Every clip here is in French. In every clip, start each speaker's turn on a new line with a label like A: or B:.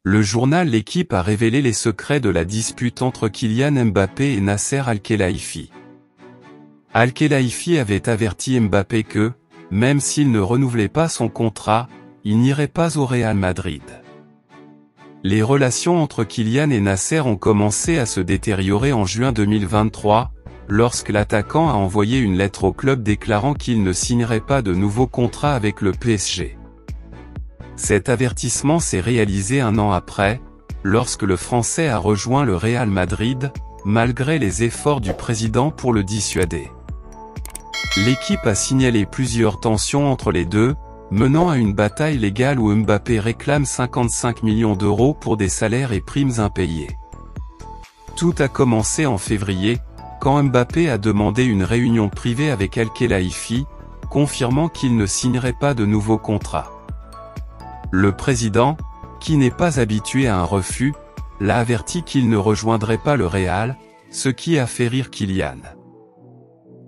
A: Le journal L'Équipe a révélé les secrets de la dispute entre Kylian Mbappé et Nasser Al-Khelaifi. Al-Khelaifi avait averti Mbappé que, même s'il ne renouvelait pas son contrat, il n'irait pas au Real Madrid. Les relations entre Kylian et Nasser ont commencé à se détériorer en juin 2023, lorsque l'attaquant a envoyé une lettre au club déclarant qu'il ne signerait pas de nouveau contrat avec le PSG. Cet avertissement s'est réalisé un an après, lorsque le Français a rejoint le Real Madrid, malgré les efforts du président pour le dissuader. L'équipe a signalé plusieurs tensions entre les deux, menant à une bataille légale où Mbappé réclame 55 millions d'euros pour des salaires et primes impayés. Tout a commencé en février, quand Mbappé a demandé une réunion privée avec Al-Khelaifi, confirmant qu'il ne signerait pas de nouveau contrat. Le président, qui n'est pas habitué à un refus, l'a averti qu'il ne rejoindrait pas le Real, ce qui a fait rire Kylian.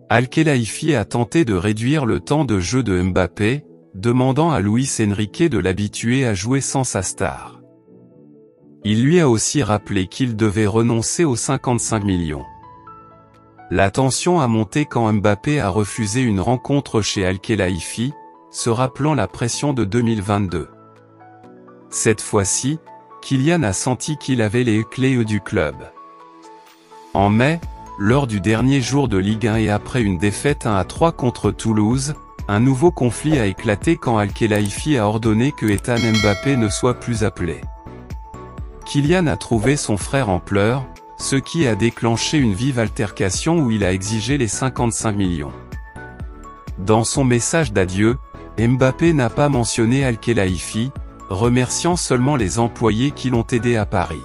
A: Al-Khelaifi a tenté de réduire le temps de jeu de Mbappé, demandant à Luis Enrique de l'habituer à jouer sans sa star. Il lui a aussi rappelé qu'il devait renoncer aux 55 millions. La tension a monté quand Mbappé a refusé une rencontre chez Al-Khelaifi, se rappelant la pression de 2022. Cette fois-ci, Kylian a senti qu'il avait les clés du club. En mai, lors du dernier jour de Ligue 1 et après une défaite 1-3 contre Toulouse, un nouveau conflit a éclaté quand Al-Khelaifi a ordonné que Ethan Mbappé ne soit plus appelé. Kylian a trouvé son frère en pleurs, ce qui a déclenché une vive altercation où il a exigé les 55 millions. Dans son message d'adieu, Mbappé n'a pas mentionné Al-Khelaifi, remerciant seulement les employés qui l'ont aidé à Paris.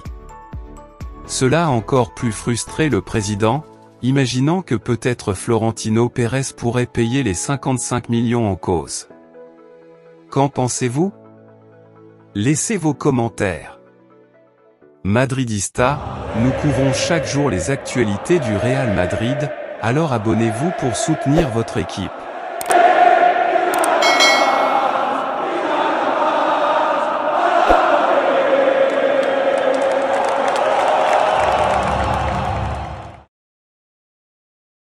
A: Cela a encore plus frustré le président, imaginant que peut-être Florentino Pérez pourrait payer les 55 millions en cause. Qu'en pensez-vous? Laissez vos commentaires. Madridista, nous couvrons chaque jour les actualités du Real Madrid, alors abonnez-vous pour soutenir votre équipe.